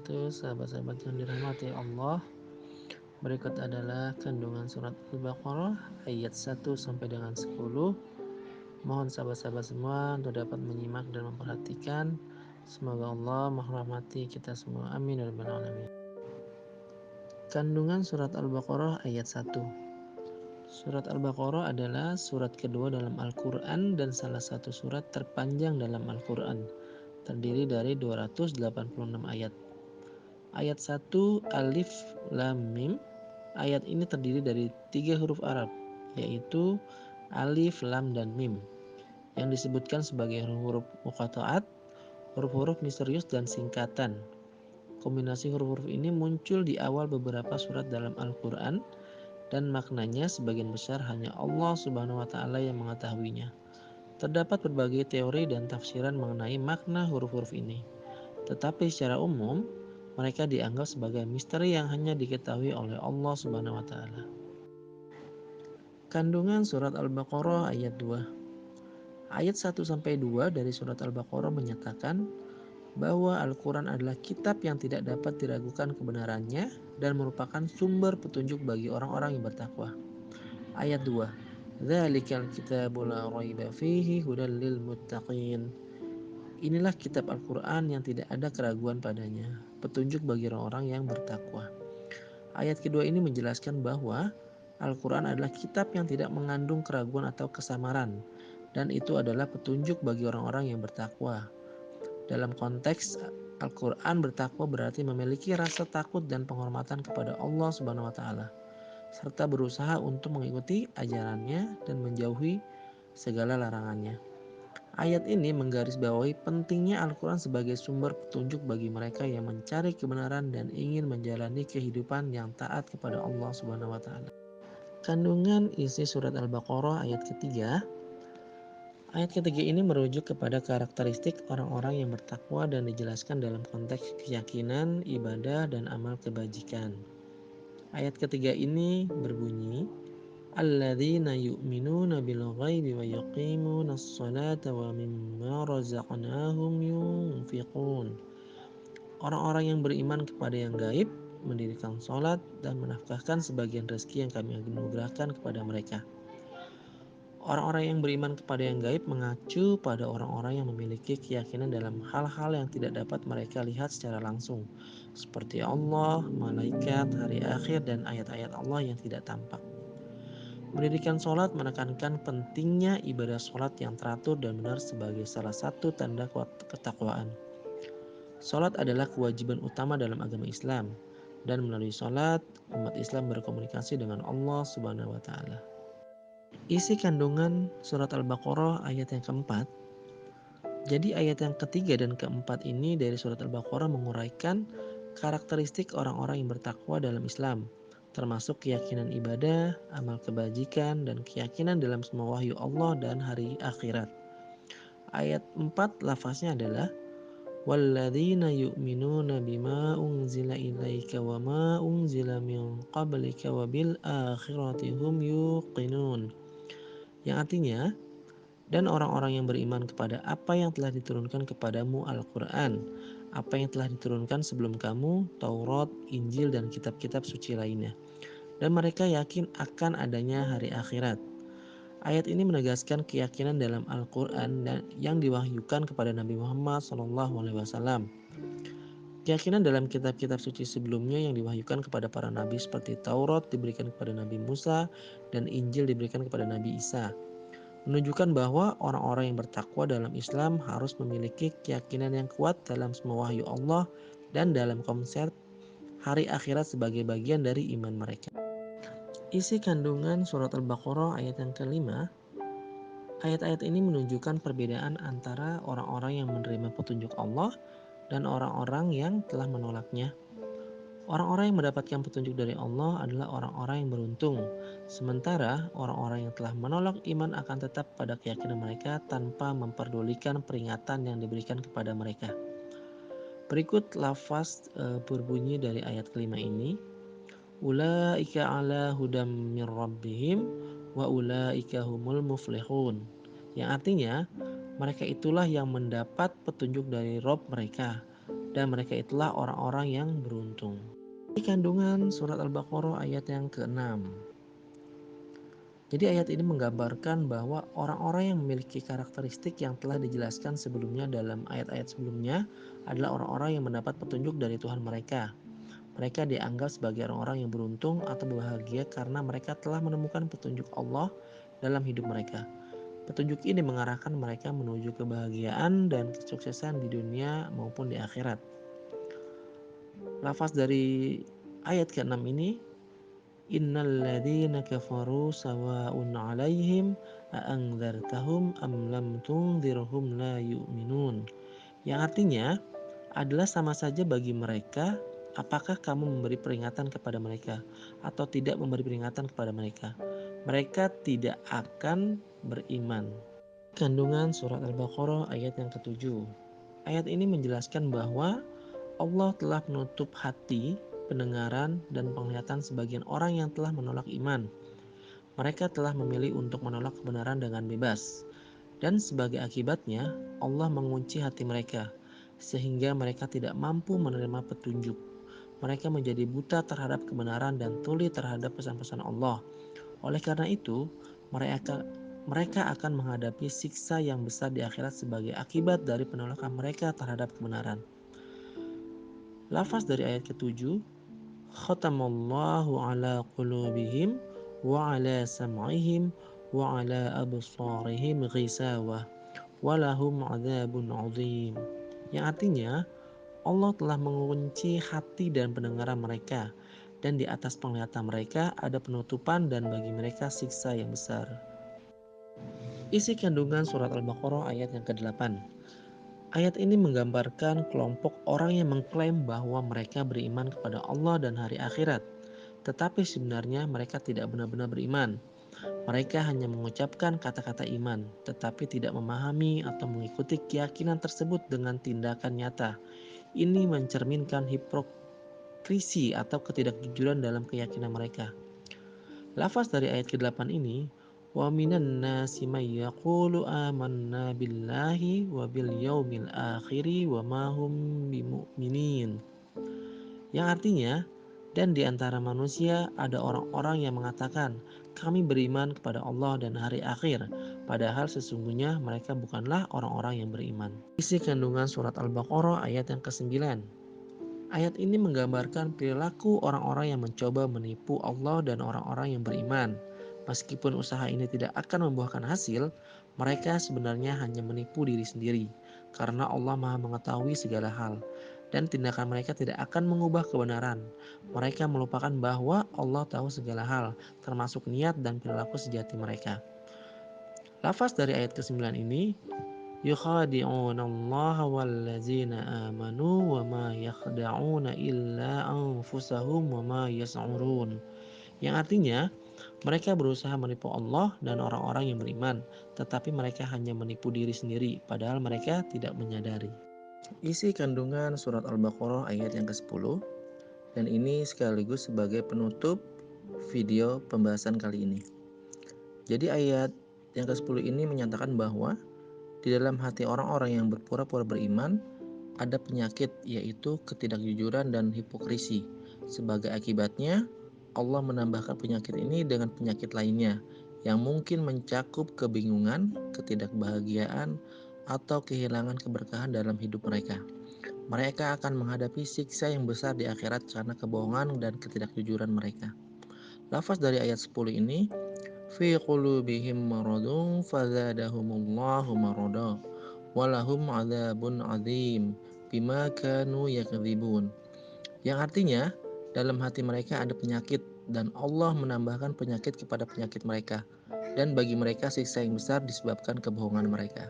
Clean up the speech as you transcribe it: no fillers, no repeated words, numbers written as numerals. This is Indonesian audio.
wabarakatuh, sahabat-sahabat yang dirahmati Allah. Berikut adalah kandungan surat Al-Baqarah ayat 1 sampai dengan 10. Mohon sahabat-sahabat semua untuk dapat menyimak dan memperhatikan. Semoga Allah merahmati kita semua. Amin ya rabbal alamin. Kandungan surat Al-Baqarah ayat 1. Surat Al-Baqarah adalah surat kedua dalam Al-Quran dan salah satu surat terpanjang dalam Al-Quran. Terdiri dari 286 ayat. Ayat 1 Alif Lam Mim. Ayat ini terdiri dari 3 huruf Arab, yaitu Alif, Lam, dan Mim, yang disebutkan sebagai huruf muqatta'at, huruf-huruf misterius dan singkatan. Kombinasi huruf-huruf ini muncul di awal beberapa surat dalam Al-Quran, dan maknanya sebagian besar hanya Allah Subhanahu wa Ta'ala yang mengetahuinya. Terdapat berbagai teori dan tafsiran mengenai makna huruf-huruf ini, tetapi secara umum mereka dianggap sebagai misteri yang hanya diketahui oleh Allah Subhanahu wa Ta'ala. Kandungan surat Al-Baqarah ayat 2. Ayat 1 sampai 2 dari surat Al-Baqarah menyatakan bahwa Al-Quran adalah kitab yang tidak dapat diragukan kebenarannya dan merupakan sumber petunjuk bagi orang-orang yang bertakwa. Ayat 2. Dzalikal kitabu la raiba fihi hudal lil muttaqin. Inilah kitab Al-Quran yang tidak ada keraguan padanya, petunjuk bagi orang-orang yang bertakwa. Ayat kedua ini menjelaskan bahwa Al-Quran adalah kitab yang tidak mengandung keraguan atau kesamaran, dan itu adalah petunjuk bagi orang-orang yang bertakwa. Dalam konteks Al-Quran, bertakwa berarti memiliki rasa takut dan penghormatan kepada Allah Subhanahu wa Ta'ala, serta berusaha untuk mengikuti ajarannya dan menjauhi segala larangannya. Ayat ini menggarisbawahi pentingnya Al-Quran sebagai sumber petunjuk bagi mereka yang mencari kebenaran dan ingin menjalani kehidupan yang taat kepada Allah Subhanahu wa Ta'ala. Kandungan isi surat Al-Baqarah ayat ketiga. Ayat ketiga ini merujuk kepada karakteristik orang-orang yang bertakwa dan dijelaskan dalam konteks keyakinan, ibadah, dan amal kebajikan. Ayat ketiga ini berbunyi, alladzina yu'minuna bil ghaibi wa yuqimunas salata wa mimma razaqnahum yunfiqun. Orang-orang yang beriman kepada yang gaib, mendirikan salat dan menafkahkan sebagian rezeki yang kami anugerahkan kepada mereka. Orang-orang yang beriman kepada yang gaib mengacu pada orang-orang yang memiliki keyakinan dalam hal-hal yang tidak dapat mereka lihat secara langsung, seperti Allah, malaikat, hari akhir, dan ayat-ayat Allah yang tidak tampak. Mendirikan sholat menekankan pentingnya ibadah sholat yang teratur dan benar sebagai salah satu tanda ketakwaan. Sholat adalah kewajiban utama dalam agama Islam, dan melalui sholat, umat Islam berkomunikasi dengan Allah Subhanahu wa Ta'ala. Isi kandungan surat Al-Baqarah ayat yang keempat. Jadi ayat yang ketiga dan keempat ini dari surat Al-Baqarah menguraikan karakteristik orang-orang yang bertakwa dalam Islam, termasuk keyakinan ibadah, amal kebajikan, dan keyakinan dalam semua wahyu Allah dan hari akhirat. Ayat 4 lafaznya adalah walladzina yu'minuna bima unzila ilaika wa ma unzila min qablika wa bil akhirati hum yuqinun. Yang artinya, dan orang-orang yang beriman kepada apa yang telah diturunkan kepadamu Al-Quran, apa yang telah diturunkan sebelum kamu, Taurat, Injil, dan kitab-kitab suci lainnya. Dan mereka yakin akan adanya hari akhirat. Ayat ini menegaskan keyakinan dalam Al-Quran yang diwahyukan kepada Nabi Muhammad SAW. Keyakinan dalam kitab-kitab suci sebelumnya yang diwahyukan kepada para nabi seperti Taurat diberikan kepada Nabi Musa dan Injil diberikan kepada Nabi Isa, menunjukkan bahwa orang-orang yang bertakwa dalam Islam harus memiliki keyakinan yang kuat dalam semua wahyu Allah dan dalam konsep hari akhirat sebagai bagian dari iman mereka. Isi kandungan surat Al-Baqarah ayat yang kelima. Ayat-ayat ini menunjukkan perbedaan antara orang-orang yang menerima petunjuk Allah dan orang-orang yang telah menolaknya. Orang-orang yang mendapatkan petunjuk dari Allah adalah orang-orang yang beruntung, sementara orang-orang yang telah menolak iman akan tetap pada keyakinan mereka tanpa memperdulikan peringatan yang diberikan kepada mereka. Berikut lafaz berbunyi dari ayat kelima ini. Ulaika ala hudam mir rabbihim wa ulaika humul muflihun. Yang artinya, mereka itulah yang mendapat petunjuk dari Rabb mereka, dan mereka itulah orang-orang yang beruntung. Di kandungan surat Al-Baqarah ayat yang ke-6. Jadi ayat ini menggambarkan bahwa orang-orang yang memiliki karakteristik yang telah dijelaskan sebelumnya dalam ayat-ayat sebelumnya adalah orang-orang yang mendapat petunjuk dari Tuhan mereka. Mereka dianggap sebagai orang-orang yang beruntung atau bahagia karena mereka telah menemukan petunjuk Allah dalam hidup mereka. Petunjuk ini mengarahkan mereka menuju kebahagiaan dan kesuksesan di dunia maupun di akhirat. Lafaz dari ayat ke-6 ini, Innal ladzina kafaru sawa'un 'alaihim a'andzartahum am lam tundzirhum la yu'minun. Yang artinya adalah sama saja bagi mereka apakah kamu memberi peringatan kepada mereka atau tidak memberi peringatan kepada mereka. Mereka tidak akan beriman. Kandungan surat Al-Baqarah ayat yang ke-7. Ayat ini menjelaskan bahwa Allah telah menutup hati, pendengaran, dan penglihatan sebagian orang yang telah menolak iman. Mereka telah memilih untuk menolak kebenaran dengan bebas. Dan sebagai akibatnya, Allah mengunci hati mereka, sehingga mereka tidak mampu menerima petunjuk. Mereka menjadi buta terhadap kebenaran dan tuli terhadap pesan-pesan Allah. Oleh karena itu, mereka akan menghadapi siksa yang besar di akhirat sebagai akibat dari penolakan mereka terhadap kebenaran. Lafaz dari ayat ke-7, Khatamallahu ala qulubihim wa ala sam'ihim wa ala absarihim ghisawah walahum adzabun azim. Yang artinya, Allah telah mengunci hati dan pendengaran mereka, dan di atas penglihatan mereka ada penutupan dan bagi mereka siksa yang besar. Isi kandungan surat Al-Baqarah ayat yang ke-8. Ayat ini menggambarkan kelompok orang yang mengklaim bahwa mereka beriman kepada Allah dan hari akhirat. Tetapi sebenarnya mereka tidak benar-benar beriman. Mereka hanya mengucapkan kata-kata iman, tetapi tidak memahami atau mengikuti keyakinan tersebut dengan tindakan nyata. Ini mencerminkan hipokrisi atau ketidakjujuran dalam keyakinan mereka. Lafaz dari ayat ke-8 ini, wa minan nasi may yaqulu amanna billahi wa bil yaumil akhiri wa ma hum bimu'minin. Yang artinya, dan di antara manusia ada orang-orang yang mengatakan, kami beriman kepada Allah dan hari akhir, padahal sesungguhnya mereka bukanlah orang-orang yang beriman. Isi kandungan surat Al-Baqarah ayat yang ke-9. Ayat ini menggambarkan perilaku orang-orang yang mencoba menipu Allah dan orang-orang yang beriman. Meskipun usaha ini tidak akan membuahkan hasil, mereka sebenarnya hanya menipu diri sendiri, karena Allah Maha mengetahui segala hal, dan tindakan mereka tidak akan mengubah kebenaran. Mereka melupakan bahwa Allah tahu segala hal, termasuk niat dan perilaku sejati mereka. Lafaz dari ayat ke-9 ini, yukhadi'una Allah wallazina amanu wa ma yakhda'una illa anfusahum wa ma yas'urun. Yang artinya, mereka berusaha menipu Allah dan orang-orang yang beriman, tetapi mereka hanya menipu diri sendiri, padahal mereka tidak menyadari. Isi kandungan surat Al-Baqarah ayat yang ke-10, dan ini sekaligus sebagai penutup video pembahasan kali ini. Jadi ayat yang ke-10 ini menyatakan bahwa di dalam hati orang-orang yang berpura-pura beriman ada penyakit, yaitu ketidakjujuran dan hipokrisi. Sebagai akibatnya, Allah menambahkan penyakit ini dengan penyakit lainnya yang mungkin mencakup kebingungan, ketidakbahagiaan, atau kehilangan keberkahan dalam hidup mereka. Mereka akan menghadapi siksa yang besar di akhirat karena kebohongan dan ketidakjujuran mereka. Lafaz dari ayat 10 ini, fi qulubihim maradun fazadahumullahu marada walahum adzabun azim bima kanu yakdzibun. Yang artinya, dalam hati mereka ada penyakit dan Allah menambahkan penyakit kepada penyakit mereka, dan bagi mereka siksa yang besar disebabkan kebohongan mereka.